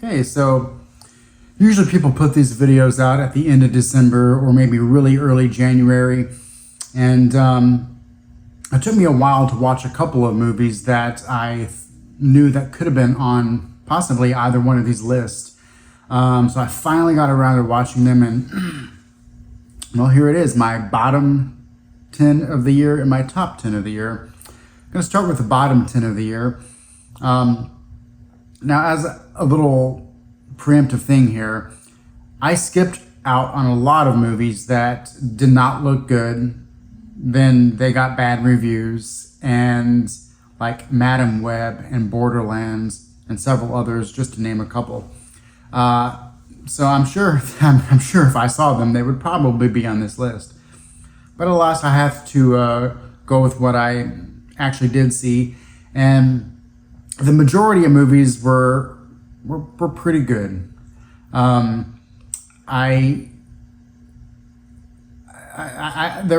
Okay, so usually people put these videos out at the end of December or maybe really early January. And it took me a while to watch a couple of movies that I knew that could have been on possibly either one of these lists. So I finally got around to watching them, and well, here it is, my bottom 10 of the year and my top 10 of the year. I'm going to start with the bottom 10 of the year. Now, as a little preemptive thing here, I skipped out on a lot of movies that did not look good. Then they got bad reviews, and like Madam Web and Borderlands and several others, just to name a couple. So I'm sure if I saw them, they would probably be on this list. But alas, I have to go with what I actually did see, and the majority of movies were pretty good. There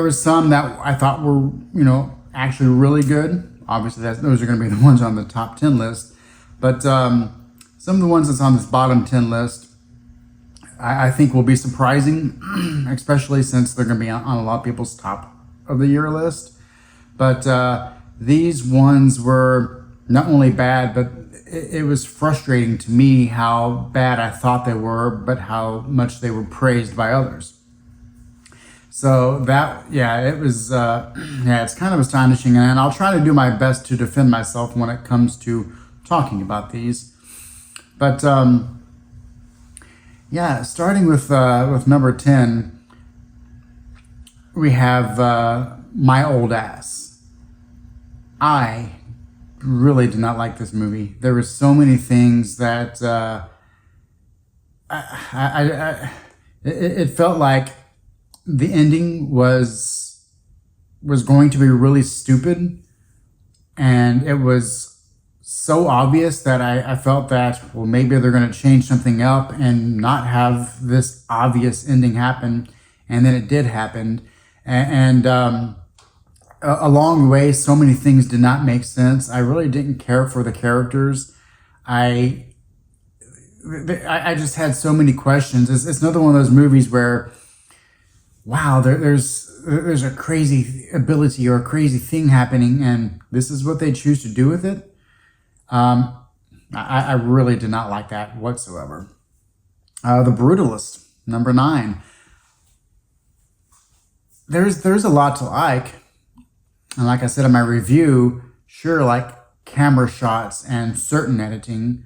was some that I thought were, actually really good. Obviously, those are going to be the ones on the top 10 list. But some of the ones that's on this bottom 10 list, I think will be surprising, especially since they're going to be on a lot of people's top of the year list. But these ones were not only bad, but it was frustrating to me how bad I thought they were, but how much they were praised by others. So it was, it's kind of astonishing, and I'll try to do my best to defend myself when it comes to talking about these. But starting with number 10, we have My Old Ass. I really did not like this movie. There were so many things that it felt like the ending was going to be really stupid, and it was so obvious that I felt that, well, maybe they're going to change something up and not have this obvious ending happen, and then it did happen, and along the way, so many things did not make sense. I really didn't care for the characters. I just had so many questions. It's another one of those movies where, wow, there's a crazy ability or a crazy thing happening, and this is what they choose to do with it. I really did not like that whatsoever. The Brutalist, number 9. There's a lot to like. And like I said in my review, sure, like camera shots and certain editing.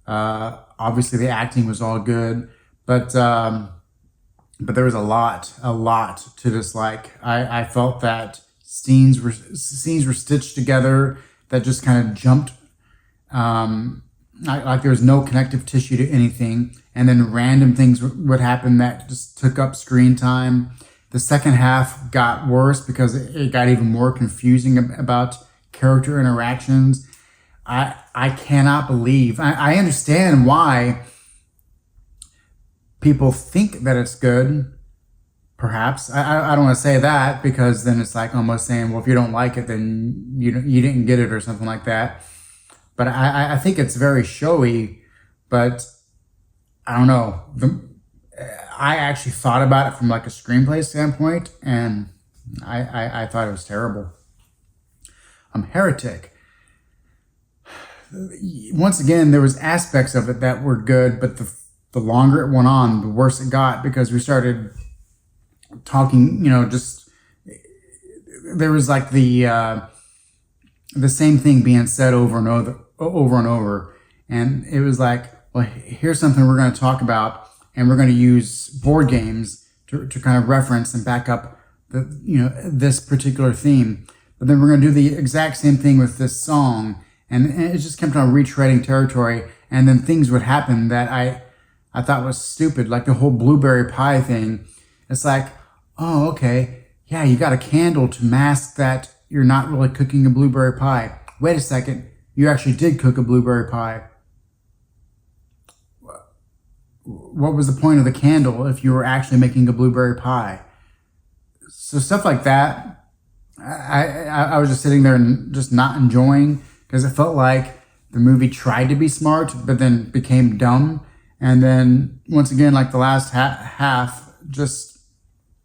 Obviously the acting was all good, but there was a lot to dislike. I felt that scenes were stitched together that just kind of jumped. Like there was no connective tissue to anything, and then random things would happen that just took up screen time. The second half got worse because it got even more confusing about character interactions. I cannot believe, I understand why people think that it's good, perhaps. I don't want to say that, because then it's like almost saying, well, if you don't like it, then you didn't get it or something like that. But I think it's very showy, but I don't know. I actually thought about it from like a screenplay standpoint, and I thought it was terrible. Heretic. Once again, there was aspects of it that were good, but the longer it went on, the worse it got, because we started talking, just there was like the same thing being said over and over, and it was like, well, here's something we're going to talk about, and we're going to use board games to kind of reference and back up this particular theme. But then we're going to do the exact same thing with this song, and it just kept on retreading territory. And then things would happen that I thought was stupid, like the whole blueberry pie thing. It's like, oh, okay, yeah, you got a candle to mask that you're not really cooking a blueberry pie. Wait a second, you actually did cook a blueberry pie. What was the point of the candle if you were actually making a blueberry pie? So stuff like that, I was just sitting there and just not enjoying, because it felt like the movie tried to be smart, but then became dumb. And then once again, like the last half,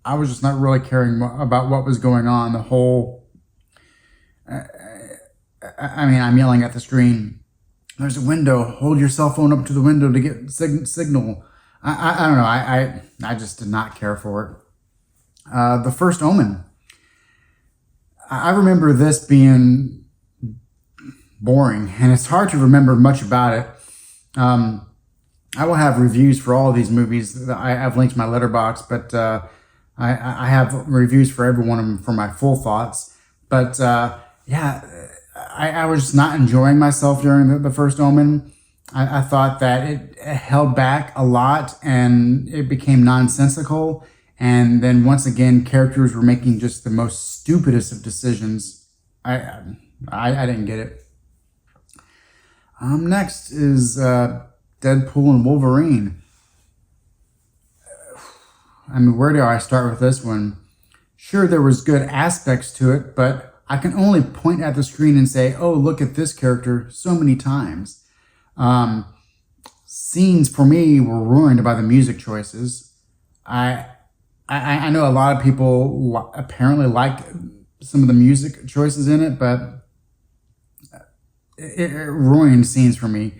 I was just not really caring about what was going on. The whole, I mean, I'm yelling at the screen. There's a window. Hold your cell phone up to the window to get signal. I don't know. I just did not care for it. The First Omen. I remember this being boring, and it's hard to remember much about it. I will have reviews for all of these movies. I've linked my letterbox, but I have reviews for every one of them for my full thoughts. But yeah, I was just not enjoying myself during the First Omen. I thought that it held back a lot and it became nonsensical. And then once again, characters were making just the most stupidest of decisions. I didn't get it. Next is Deadpool and Wolverine. I mean, where do I start with this one? Sure, there was good aspects to it, but I can only point at the screen and say, oh, look at this character so many times. Scenes for me were ruined by the music choices. I know a lot of people apparently like some of the music choices in it, but it ruined scenes for me.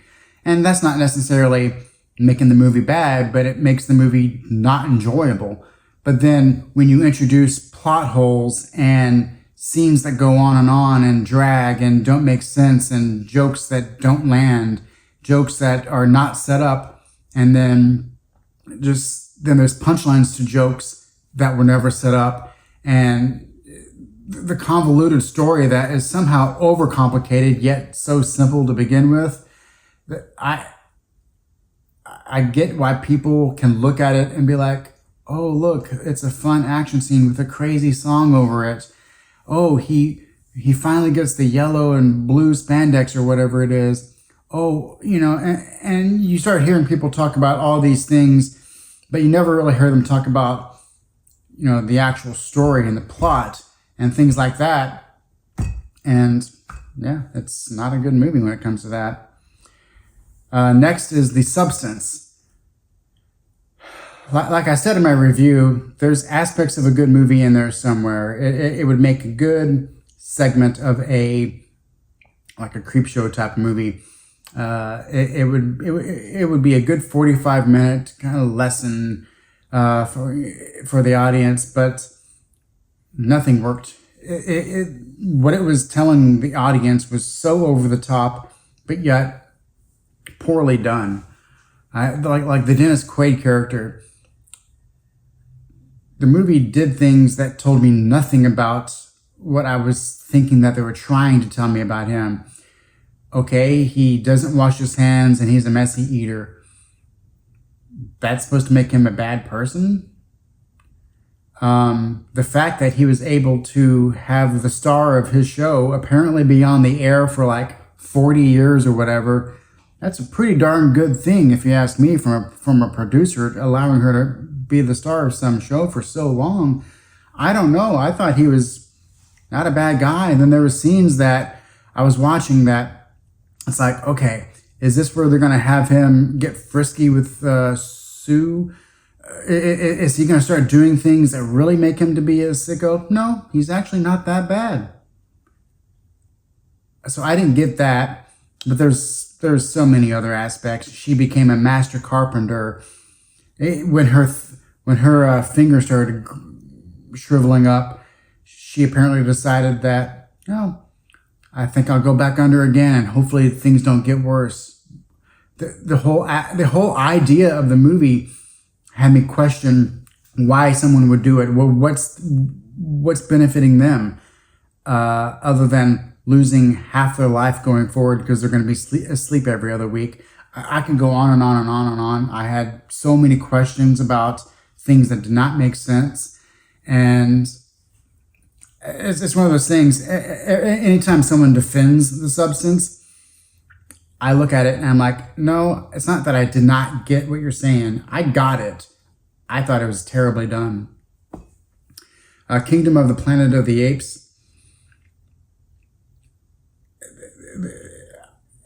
And that's not necessarily making the movie bad, but it makes the movie not enjoyable. But then when you introduce plot holes and scenes that go on and drag and don't make sense and jokes that don't land, jokes that are not set up, and then there's punchlines to jokes that were never set up, and the convoluted story that is somehow overcomplicated yet so simple to begin with. I get why people can look at it and be like, oh, look, it's a fun action scene with a crazy song over it. Oh, he finally gets the yellow and blue spandex or whatever it is. Oh, and you start hearing people talk about all these things, but you never really hear them talk about, the actual story and the plot and things like that. And yeah, it's not a good movie when it comes to that. Next is The Substance. Like I said in my review, there's aspects of a good movie in there somewhere. It would make a good segment of a creep show type of movie. It would be a good 45-minute kind of lesson for the audience, but nothing worked. What it was telling the audience was so over the top, but yet poorly done. Like the Dennis Quaid character. The movie did things that told me nothing about what I was thinking that they were trying to tell me about him. Okay, he doesn't wash his hands and he's a messy eater. That's supposed to make him a bad person? The fact that he was able to have the star of his show apparently be on the air for like 40 years or whatever, that's a pretty darn good thing, if you ask me, from a producer, allowing her to be the star of some show for so long. I don't know. I thought he was not a bad guy. And then there were scenes that I was watching that it's like, okay, is this where they're going to have him get frisky with Sue? Is he going to start doing things that really make him to be a sicko? No, he's actually not that bad. So I didn't get that, but there's so many other aspects. She became a master carpenter. When her finger started shriveling up, she apparently decided that, I think I'll go back under again, and hopefully things don't get worse. The whole idea of the movie had me question why someone would do it. Well, what's benefiting them other than losing half their life going forward because they're going to be asleep every other week? I can go on and on and on and on. I had so many questions about things that did not make sense. And it's one of those things. Anytime someone defends The Substance, I look at it and I'm like, no, it's not that I did not get what you're saying. I got it. I thought it was terribly done. Kingdom of the Planet of the Apes.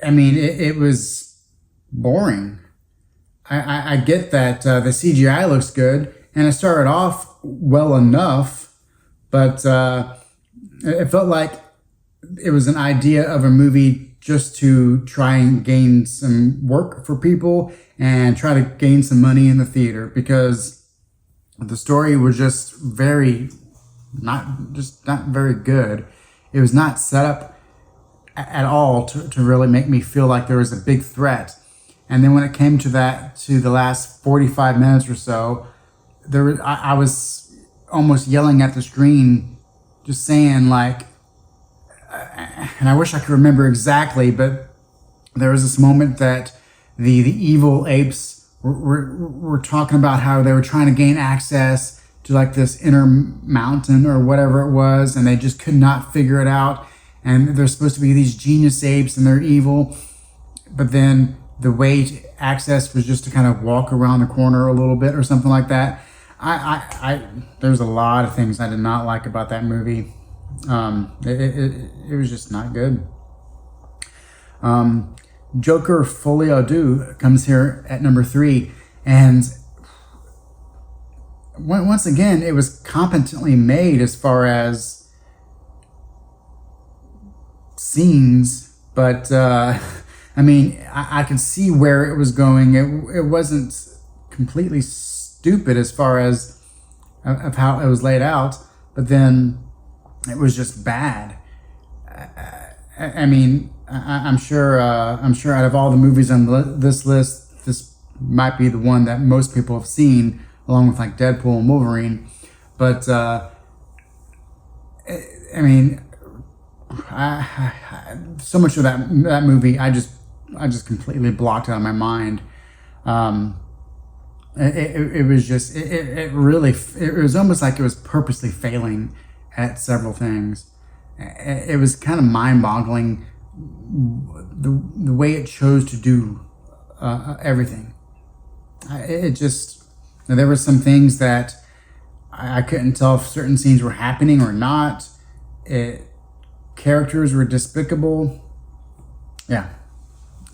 I mean, it was boring. I get that the CGI looks good, and it started off well enough, but it felt like it was an idea of a movie just to try and gain some work for people and try to gain some money in the theater, because the story was just not very good. It was not set up at all to really make me feel like there was a big threat. And then when it came to the last 45 minutes or so, I was almost yelling at the screen, just saying like, and I wish I could remember exactly, but there was this moment that the evil apes were talking about how they were trying to gain access to like this inner mountain or whatever it was, and they just could not figure it out. And they're supposed to be these genius apes, and they're evil, but then the way to access was just to kind of walk around the corner a little bit or something like that. There's a lot of things I did not like about that movie. It was just not good. Joker Folie Deux comes here at number 3, and once again, it was competently made as far as scenes, but I mean, I could see where it was going. It wasn't completely stupid as far as of how it was laid out, but then it was just bad. I mean, I'm sure out of all the movies on this list, this might be the one that most people have seen, along with like Deadpool and Wolverine. But I mean, so much of that movie, I just completely blocked out of my mind. It was just it was almost like it was purposely failing at several things. It was kind of mind-boggling the way it chose to do everything. There were some things that I couldn't tell if certain scenes were happening or not. Characters were despicable. Yeah,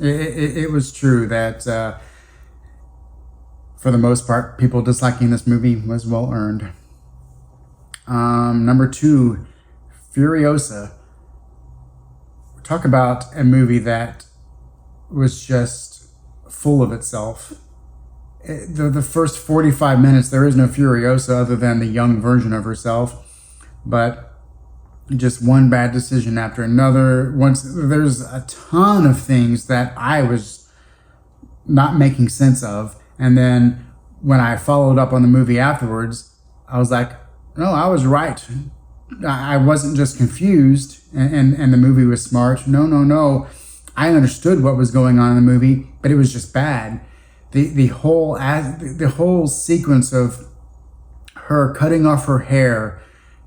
it was true that for the most part, people disliking this movie was well earned. Number 2, Furiosa. Talk about a movie that was just full of itself. The first 45 minutes, there is no Furiosa other than the young version of herself, but just one bad decision after another. There's a ton of things that I was not making sense of, and then when I followed up on the movie afterwards, I was like, no, I was right. I wasn't just confused and the movie was smart. No. I understood what was going on in the movie, but it was just bad. The whole sequence of her cutting off her hair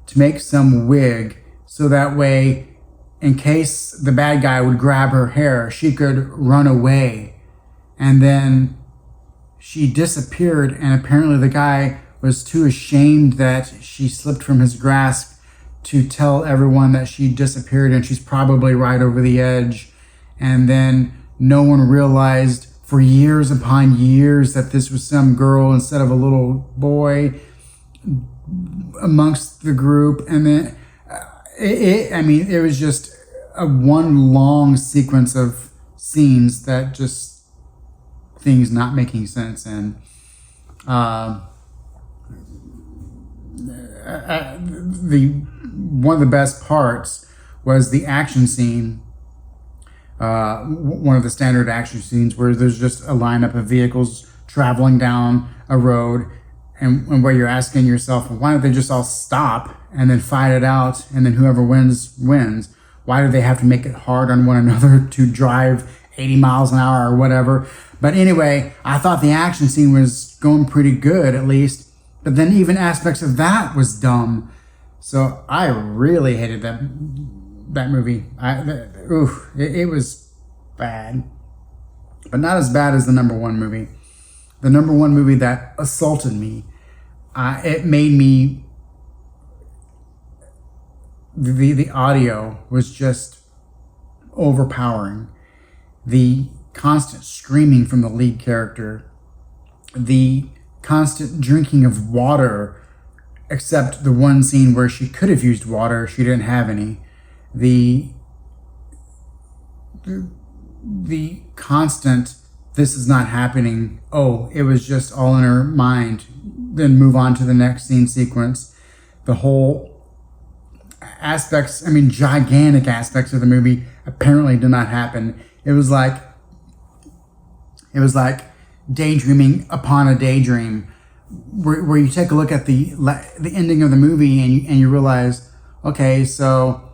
to make some wig, so that way, in case the bad guy would grab her hair, she could run away. And then she disappeared, and apparently the guy was too ashamed that she slipped from his grasp to tell everyone that she disappeared and she's probably right over the edge. And then no one realized for years upon years that this was some girl instead of a little boy amongst the group. And then it was just a one long sequence of scenes that just things not making sense. And one of the best parts was the action scene. One of the standard action scenes where there's just a lineup of vehicles traveling down a road, and where you're asking yourself, well, why don't they just all stop and then fight it out, and then whoever wins wins? Why do they have to make it hard on one another to drive 80 miles an hour or whatever? But anyway, I thought the action scene was going pretty good, at least. But then even aspects of that was dumb. So I really hated that movie. It was bad. But not as bad as the number 1 movie. The number 1 movie that assaulted me. It made me... The audio was just overpowering. the constant screaming from the lead character, the constant drinking of water, except the one scene where she could have used water, she didn't have any. The constant, this is not happening, oh, it was just all in her mind, then move on to the next scene sequence. The whole aspects, gigantic aspects of the movie apparently did not happen. It was like daydreaming upon a daydream, where you take a look at the ending of the movie and you realize, okay, so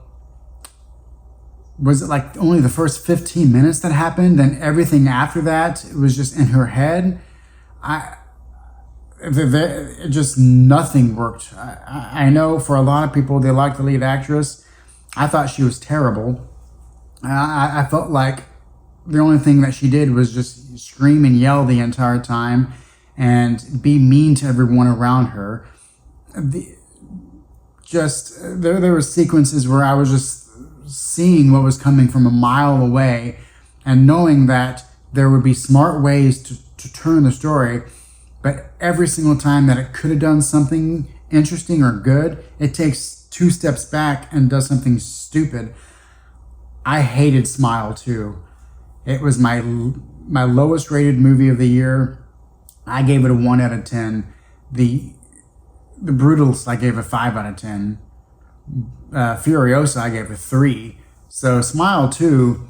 was it like only the first 15 minutes that happened, then everything after that was just in her head? Just nothing worked. I know for a lot of people, they like the lead actress. I thought she was terrible. I felt like the only thing that she did was just scream and yell the entire time and be mean to everyone around her. There were sequences where I was just seeing what was coming from a mile away and knowing that there would be smart ways to turn the story, but every single time that it could have done something interesting or good, it takes 2 steps back and does something stupid. I hated Smile 2. It was my lowest rated movie of the year. I gave it a 1 out of 10. The Brutalist, I gave a 5 out of 10. Furiosa, I gave a 3. So Smile 2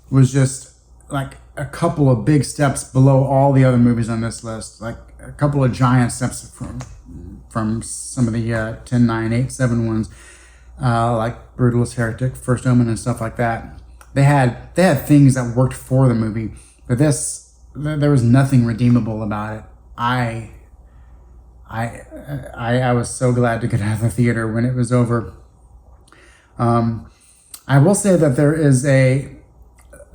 was just like a couple of big steps below all the other movies on this list. Like a couple of giant steps from some of the 10, 9, 8, 7 ones, like Brutalist, Heretic, First Omen, and stuff like that. They had things that worked for the movie, but there was nothing redeemable about it. I was so glad to get out of the theater when it was over. I will say that there is an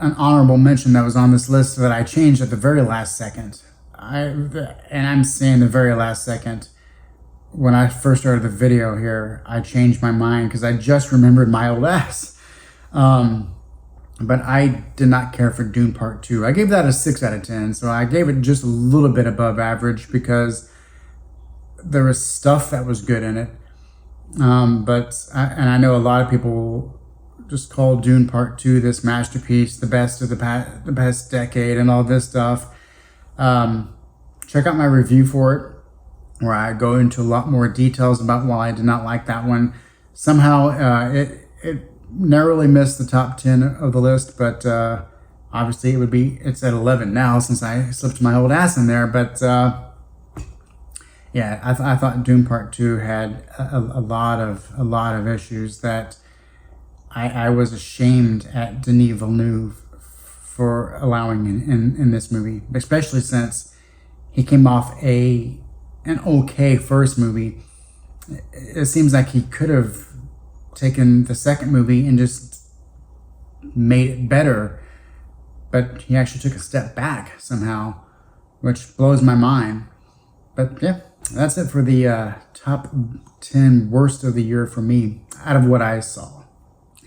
honorable mention that was on this list that I changed at the very last second. I'm saying the very last second. When I first started the video here, I changed my mind because I just remembered my old ass. But I did not care for Dune Part 2. I gave that a 6 out of 10, so I gave it just a little bit above average because there was stuff that was good in it. I know a lot of people just call Dune Part 2 this masterpiece, the best of the past decade and all this stuff. Check out my review for it, where I go into a lot more details about why I did not like that one. Somehow it narrowly missed the top 10 of the list, but obviously it's at 11 now since I slipped my old ass in there. But yeah, I thought Dune Part 2 had a lot of issues that I was ashamed at Denis Villeneuve for allowing in this movie, especially since he came off an okay first movie. It seems like he could have taken the second movie and just made it better, but he actually took a step back somehow, which blows my mind. But yeah, that's it for the top 10 worst of the year for me out of what I saw.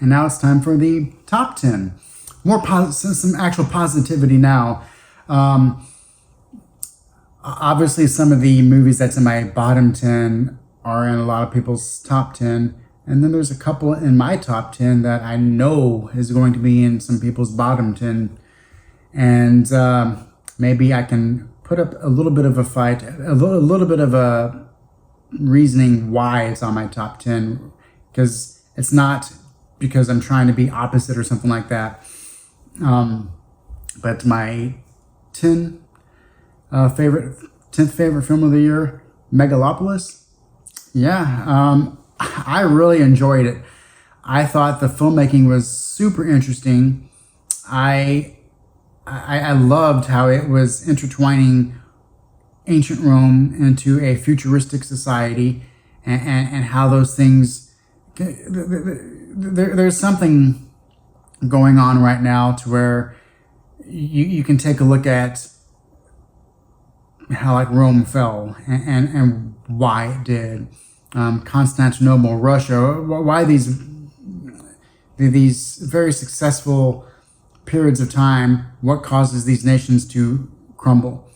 And now it's time for the top 10. Some actual positivity now. Obviously, some of the movies that's in my bottom 10 are in a lot of people's top 10. And then there's a couple in my top 10 that I know is going to be in some people's bottom 10. And maybe I can put up a little bit of a fight, a little bit of a reasoning why it's on my top 10. Because it's not because I'm trying to be opposite or something like that. But my 10th favorite film of the year, Megalopolis. Yeah, I really enjoyed it. I thought the filmmaking was super interesting. I loved how it was intertwining ancient Rome into a futuristic society, and how those things. There's something going on right now to where you can take a look at how like Rome fell and why it did. Constantinople, Russia, why these very successful periods of time, what causes these nations to crumble.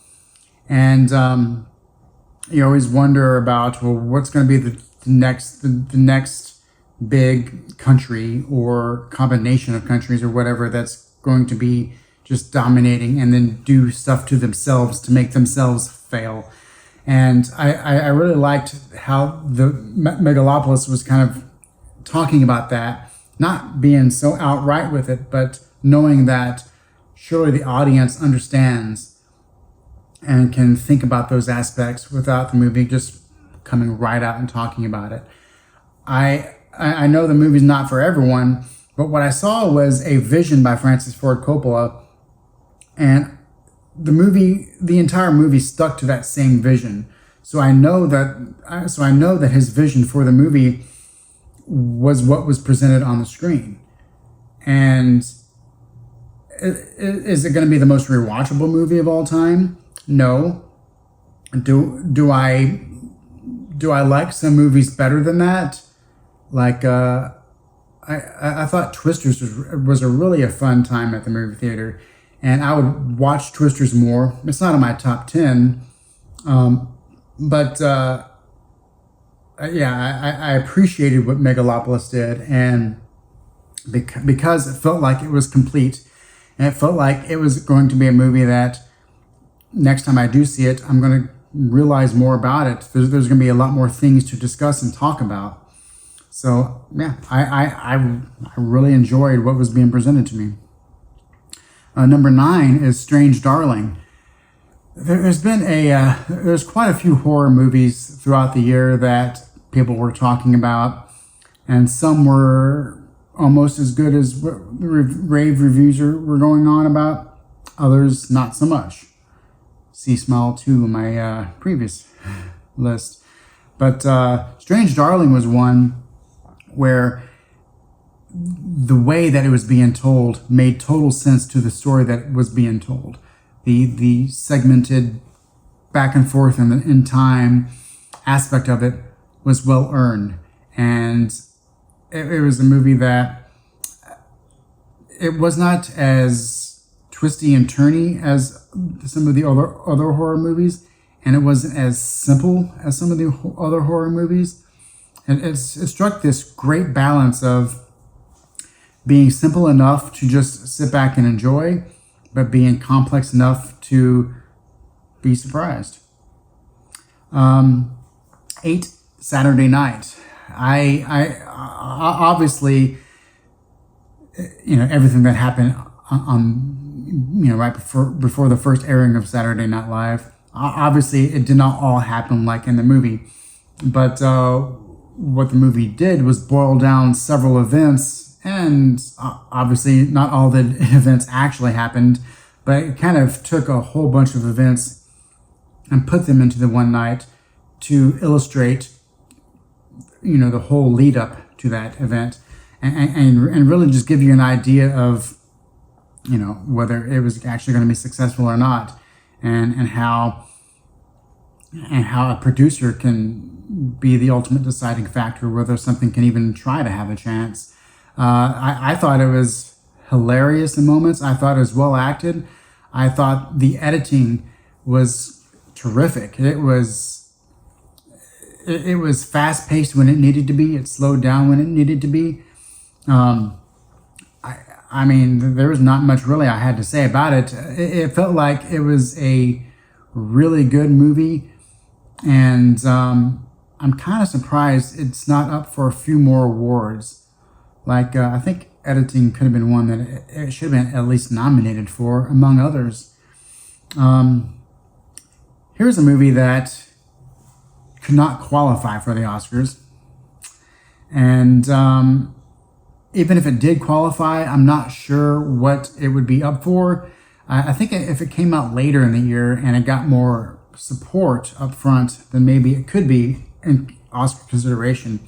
And you always wonder about, well, what's going to be the next big country or combination of countries or whatever that's going to be just dominating and then do stuff to themselves to make themselves fail. And I really liked how the Megalopolis was kind of talking about that, not being so outright with it, but knowing that surely the audience understands and can think about those aspects without the movie just coming right out and talking about it. I know the movie's not for everyone, but what I saw was a vision by Francis Ford Coppola, and the entire movie stuck to that same vision. So I know that his vision for the movie was what was presented on the screen. And is it going to be the most rewatchable movie of all time? No. Do I like some movies better than that? Like I thought Twisters was a fun time at the movie theater, and I would watch Twisters more. It's not in my top 10, but I appreciated what Megalopolis did, and because it felt like it was complete, and it felt like it was going to be a movie that next time I do see it, I'm going to realize more about it. There's going to be a lot more things to discuss and talk about. So yeah, I really enjoyed what was being presented to me. Number 9 is Strange Darling. There's quite a few horror movies throughout the year that people were talking about, and some were almost as good as what the rave reviews were going on about. Others not so much. See Smile 2 in my previous list. But Strange Darling was one where the way that it was being told made total sense to the story that was being told. The segmented back and forth in time aspect of it was well earned. And it was a movie that it was not as twisty and turny as some of the other horror movies, and it wasn't as simple as some of the other horror movies. And it struck this great balance of being simple enough to just sit back and enjoy, but being complex enough to be surprised. 8, Saturday Night. I obviously, everything that happened on right before the first airing of Saturday Night Live. Obviously, it did not all happen like in the movie, but what the movie did was boil down several events, and obviously not all the events actually happened, but it kind of took a whole bunch of events and put them into the one night to illustrate, the whole lead up to that event, and really just give you an idea of, whether it was actually going to be successful or not, and how a producer can be the ultimate deciding factor whether something can even try to have a chance. I thought it was hilarious in moments. I thought it was well acted. I thought the editing was terrific. It was fast paced when it needed to be. It slowed down when it needed to be. I mean, there was not much really I had to say about it. It felt like it was a really good movie, and I'm kind of surprised it's not up for a few more awards. Like, I think editing could have been one that it should have been at least nominated for, among others. Here's a movie that could not qualify for the Oscars. And even if it did qualify, I'm not sure what it would be up for. I think if it came out later in the year and it got more support up front, then maybe it could be in Oscar consideration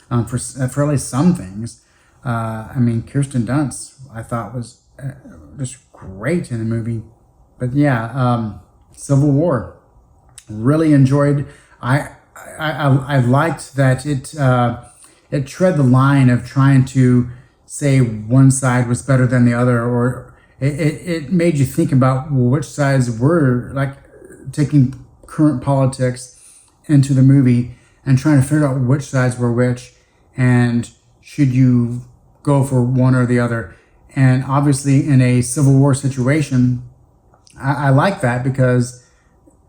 for at least some things. Kirsten Dunst, I thought was just great in the movie. But yeah, Civil War, really enjoyed. I liked that it tread the line of trying to say one side was better than the other, or it made you think about, well, which sides were, like, taking current politics into the movie and trying to figure out which sides were which, and should you go for one or the other. And obviously in a Civil War situation, I like that, because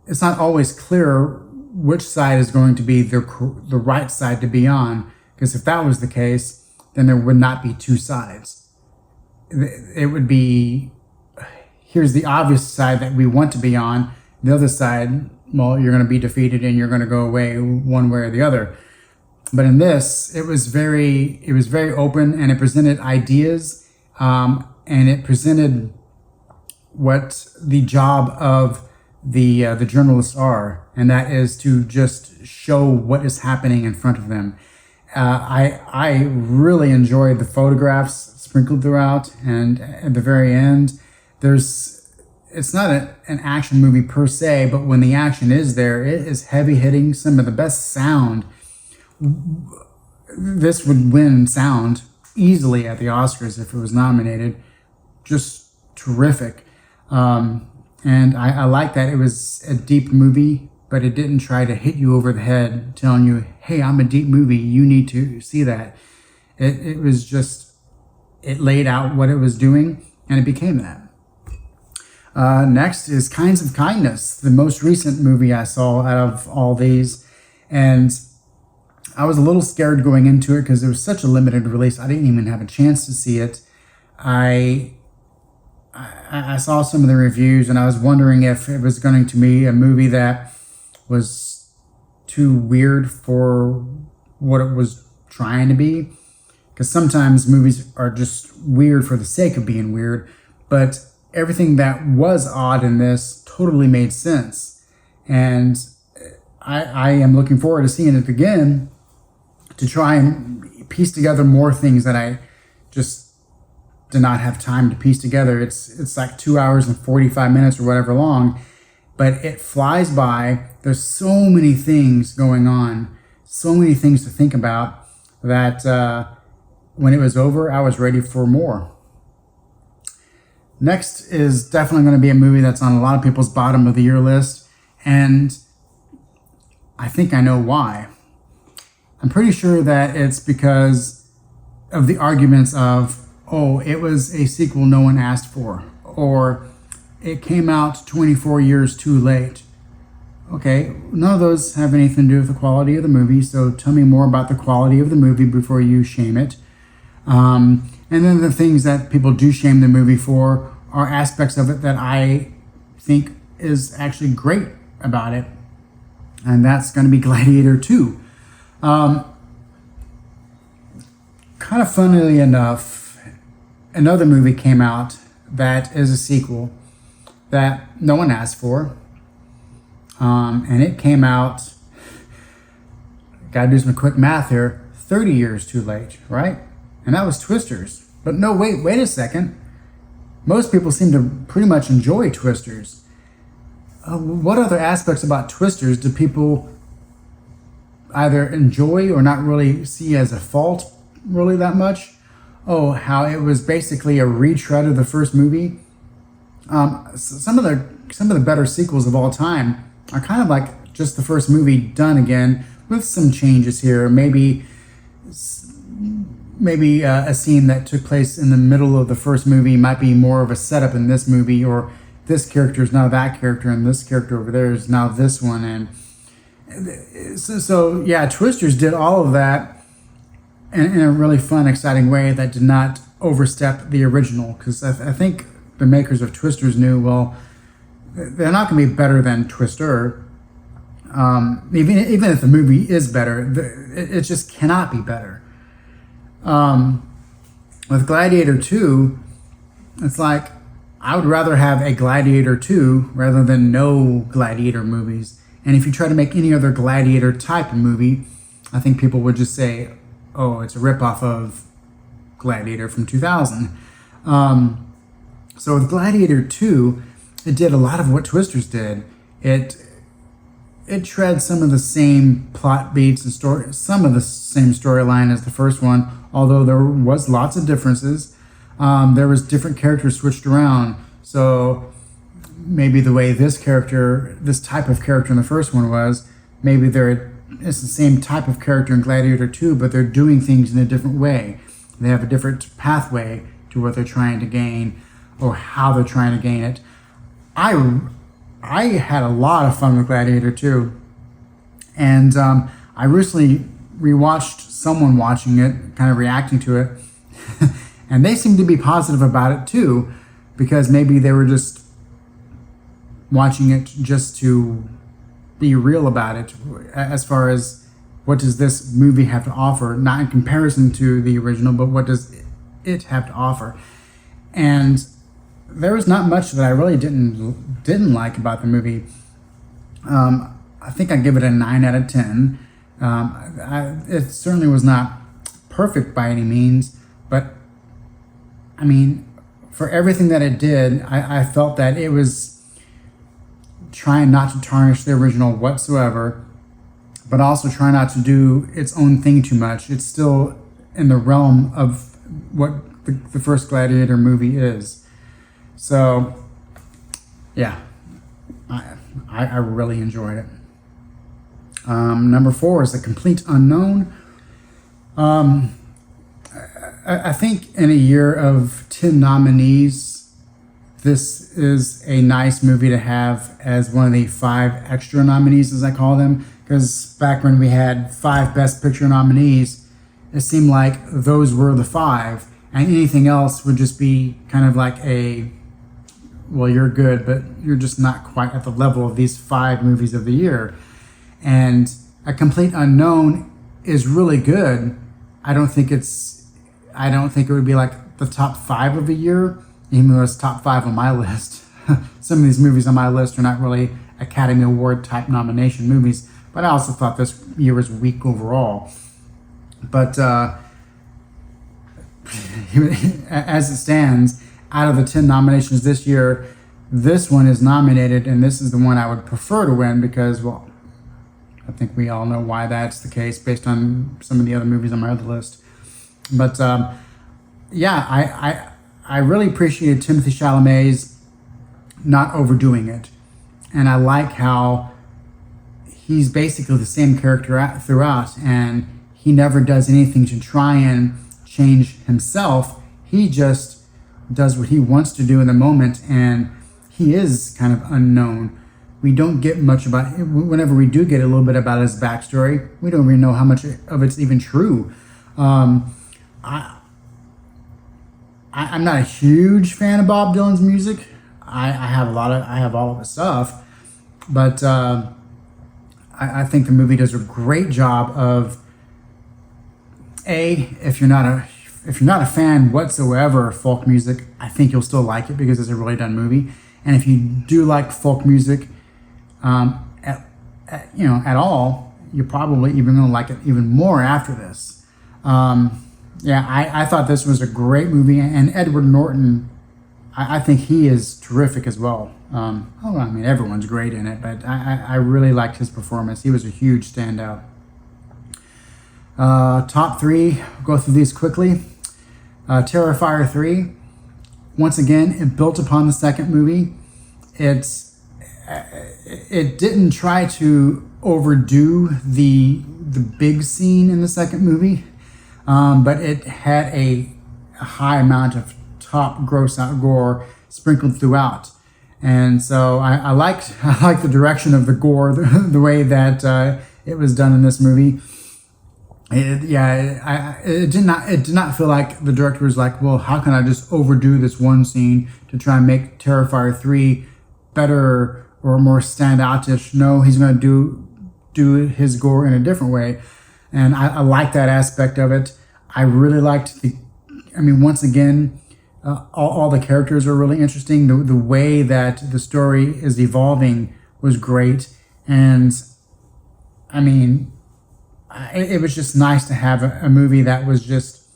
it's not always clear which side is going to be the right side to be on, because if that was the case, then there would not be two sides. It would be, here's the obvious side that we want to be on, the other side, well, you're going to be defeated and you're going to go away one way or the other. But in this, it was very open, and it presented ideas, and it presented what the job of the journalists are, and that is to just show what is happening in front of them. I really enjoyed the photographs sprinkled throughout, and at the very end, it's not an action movie per se, but when the action is there, it is heavy hitting. Some of the best sound. This would win sound easily at the Oscars if it was nominated. Just terrific. And I like that it was a deep movie, but it didn't try to hit you over the head telling you, hey, I'm a deep movie, you need to see that. It was just, it laid out what it was doing, and it became that. Next is Kinds of Kindness, the most recent movie I saw out of all these. And I was a little scared going into it because it was such a limited release. I didn't even have a chance to see it. I saw some of the reviews, and I was wondering if it was going to be a movie that was too weird for what it was trying to be. Because sometimes movies are just weird for the sake of being weird. But everything that was odd in this totally made sense. And I am looking forward to seeing it again to try and piece together more things that I just did not have time to piece together. It's like 2 hours and 45 minutes or whatever long, but it flies by. There's so many things going on, so many things to think about, that when it was over, I was ready for more. Next is definitely going to be a movie that's on a lot of people's bottom of the year list, and I think I know why. I'm pretty sure that it's because of the arguments of, oh, it was a sequel no one asked for, or it came out 24 years too late. Okay, none of those have anything to do with the quality of the movie, so tell me more about the quality of the movie before you shame it. And then the things that people do shame the movie for are aspects of it that I think is actually great about it. And that's going to be Gladiator II. Kind of funnily enough, another movie came out that is a sequel that no one asked for. And it came out, gotta do some quick math here, 30 years too late, right? And that was Twisters. But no, wait a second. Most people seem to pretty much enjoy Twisters. What other aspects about Twisters do people either enjoy or not really see as a fault really that much? Oh, how it was basically a retread of the first movie. Some of the better sequels of all time are kind of like just the first movie done again with some changes here. Maybe a scene that took place in the middle of the first movie might be more of a setup in this movie, or this character is now that character, and this character over there is now this one. And so yeah, Twisters did all of that in a really fun, exciting way that did not overstep the original. Because I think the makers of Twisters knew, well, they're not going to be better than Twister. Even if the movie is better, it just cannot be better. With Gladiator II, it's like, I would rather have a Gladiator II rather than no Gladiator movies. And if you try to make any other Gladiator type of movie, I think people would just say, oh, it's a ripoff of Gladiator from 2000. So with Gladiator II, it did a lot of what Twisters did. It treads some of the same plot beats and some of the same storyline as the first one, although there was lots of differences. There was different characters switched around. So maybe the way this type of character in the first one was, maybe it's the same type of character in Gladiator 2, but they're doing things in a different way. They have a different pathway to what they're trying to gain or how they're trying to gain it. I had a lot of fun with Gladiator 2. And I recently rewatched someone watching it, kind of reacting to it. And they seemed to be positive about it too, because maybe they were just watching it just to be real about it, as far as what does this movie have to offer, not in comparison to the original, but what does it have to offer. And there was not much that I really didn't like about the movie. I think I give it a 9 out of 10. It certainly was not perfect by any means, but I mean, for everything that it did, I felt that it was trying not to tarnish the original whatsoever, but also trying not to do its own thing too much. It's still in the realm of what the first Gladiator movie is. So, yeah, I really enjoyed it. Number 4 is The Complete Unknown. I think in a year of 10 nominees, this is a nice movie to have as one of the 5 extra nominees, as I call them, because back when we had 5 Best Picture nominees, it seemed like those were the 5, and anything else would just be kind of like well, you're good, but you're just not quite at the level of these 5 movies of the year. And A Complete Unknown is really good. I don't think it would be like the top 5 of the year, even though it's top 5 on my list. Some of these movies on my list are not really Academy Award type nomination movies, but I also thought this year was weak overall. But as it stands, out of the 10 nominations this year, this one is nominated, and this is the one I would prefer to win because, well, I think we all know why that's the case based on some of the other movies on my other list. But yeah, I really appreciated Timothée Chalamet's not overdoing it. And I like how he's basically the same character throughout, and he never does anything to try and change himself. He just does what he wants to do in the moment, and he is kind of unknown. We don't get much about him. Whenever we do get a little bit about his backstory, we don't really know how much of it's even true. I'm not a huge fan of Bob Dylan's music. I have all of his stuff, but I think the movie does a great job of if you're not a fan whatsoever of folk music, I think you'll still like it because it's a really done movie. And if you do like folk music, at all, you're probably even going to like it even more after this. I thought this was a great movie, and Edward Norton, I think he is terrific as well. Everyone's great in it, but I really liked his performance. He was a huge standout. Top 3, we'll go through these quickly. Terrifier 3, once again, it built upon the second movie. It didn't try to overdo the big scene in the second movie, but it had a high amount of top gross out gore sprinkled throughout. And so I liked the direction of the gore, the way that it was done in this movie. It did not feel like the director was like, well, how can I just overdo this one scene to try and make Terrifier 3 better or more standoutish? No, he's going to do his gore in a different way. And I like that aspect of it. I really liked once again, all the characters are really interesting. The way that the story is evolving was great. And it was just nice to have a movie that was just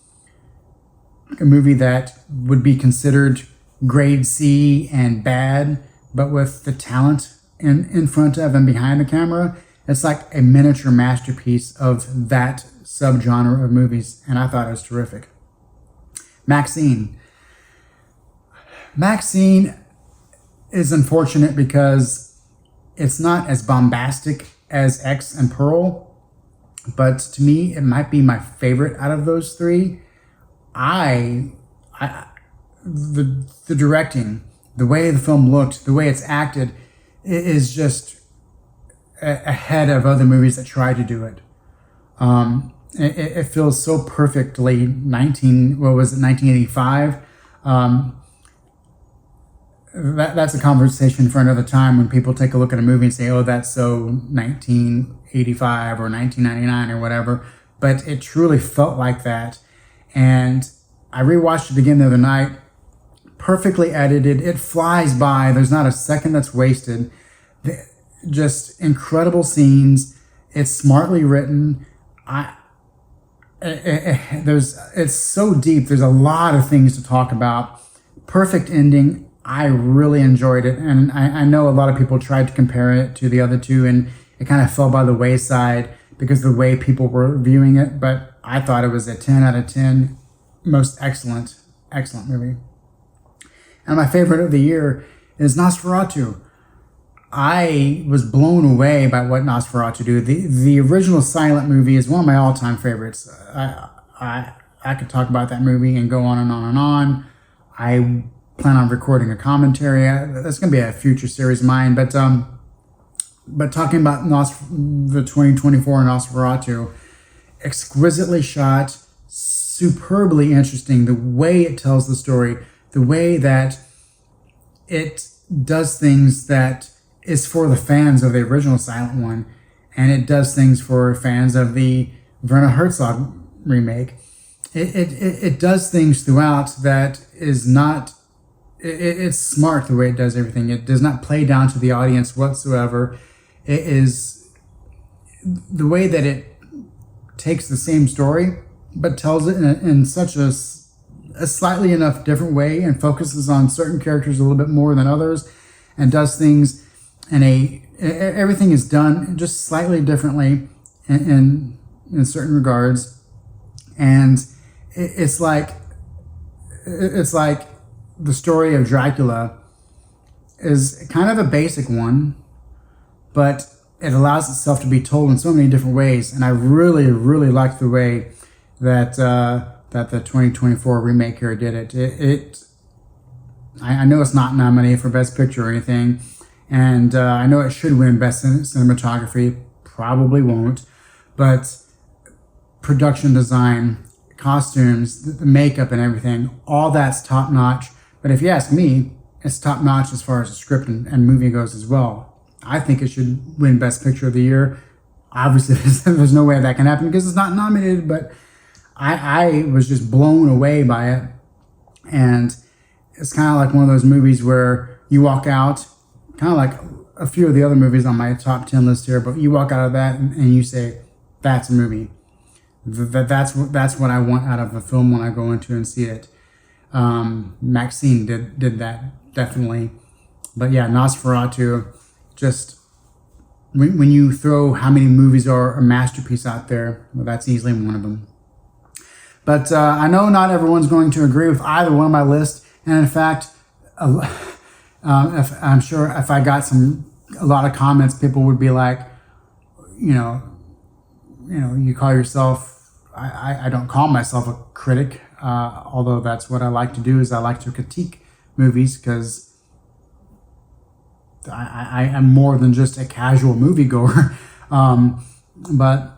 a movie that would be considered grade C and bad, but with the talent in front of and behind the camera, it's like a miniature masterpiece of that subgenre of movies, and I thought it was terrific. MaXXXine. MaXXXine is unfortunate because it's not as bombastic as X and Pearl, but to me, it might be my favorite out of those three. The directing, the way the film looked, the way it's acted, is just ahead of other movies that tried to do it. It feels so perfectly 1985. That's a conversation for another time when people take a look at a movie and say, oh, that's so 1985 or 1999 or whatever. But it truly felt like that. And I rewatched it again the other night. Perfectly edited. It flies by. There's not a second that's wasted. Just incredible scenes. It's smartly written. It's so deep. There's a lot of things to talk about. Perfect ending. I really enjoyed it, and I know a lot of people tried to compare it to the other two, and it kind of fell by the wayside because of the way people were viewing it, but I thought it was a 10 out of 10. Most excellent movie. And my favorite of the year is Nosferatu. I was blown away by what Nosferatu do. The original silent movie is one of my all-time favorites. I could talk about that movie and go on and on and on. I plan on recording a commentary. That's going to be a future series of mine. But talking about the 2024 Nosferatu, exquisitely shot, superbly interesting. The way it tells the story, the way that it does things that is for the fans of the original silent one, and it does things for fans of the Werner Herzog remake. It does things throughout that is not. It's smart the way it does everything. It does not play down to the audience whatsoever. It is the way that it takes the same story, but tells it in such a slightly enough different way, and focuses on certain characters a little bit more than others, and does things everything is done just slightly differently in certain regards, and it's like the story of Dracula is kind of a basic one, but it allows itself to be told in so many different ways. And I really, really like the way that that the 2024 remake here did it. I know it's not nominated for Best Picture or anything, and I know it should win Best Cinematography. Probably won't, but production design, costumes, the makeup and everything, all that's top notch. But if you ask me, it's top notch as far as the script and movie goes as well. I think it should win Best Picture of the Year. Obviously, there's no way that can happen because it's not nominated, but I was just blown away by it. And it's kind of like one of those movies where you walk out, kind of like a few of the other movies on my top 10 list here, but you walk out of that and you say, that's a movie. That's what I want out of a film when I go into and see it. MaXXXine did that, definitely. But yeah, Nosferatu, just when you throw how many movies are a masterpiece out there, well, that's easily one of them. But I know not everyone's going to agree with either one of my lists, and in fact, I'm sure if I got a lot of comments, people would be like, you call yourself. I don't call myself a critic, although that's what I like to do. Is I like to critique movies because I am more than just a casual moviegoer. But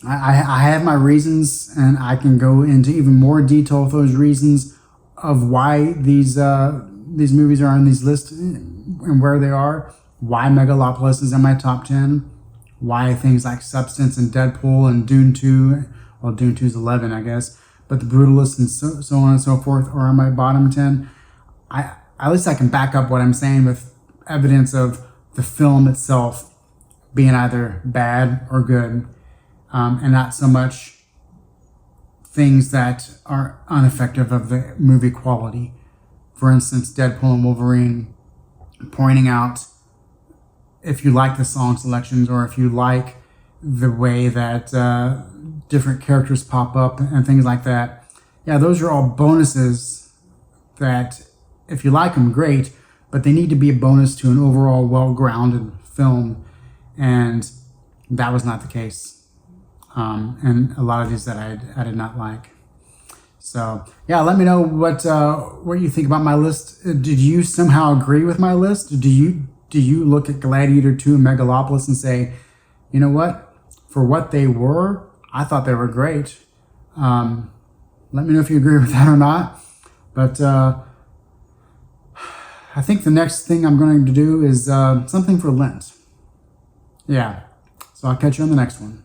I have my reasons, and I can go into even more detail with those reasons of why these movies are on these lists and where they are. Why Megalopolis is in my top 10. Why things like Substance and Deadpool and Dune 2, well, Dune 2 is 11, I guess, but The Brutalist and so on and so forth are on my bottom 10. At least I can back up what I'm saying with evidence of the film itself being either bad or good, and not so much things that are ineffective of the movie quality. For instance, Deadpool and Wolverine pointing out, if you like the song selections or if you like the way that different characters pop up and things like that, yeah, those are all bonuses that if you like them, great, but they need to be a bonus to an overall well-grounded film, and that was not the case. And a lot of these that I did not like. So yeah, let me know what you think about my list. Did you somehow agree with my list? Do you look at Gladiator II and Megalopolis and say, you know what, for what they were, I thought they were great. Let me know if you agree with that or not. But I think the next thing I'm going to do is something for Lent. Yeah. So I'll catch you on the next one.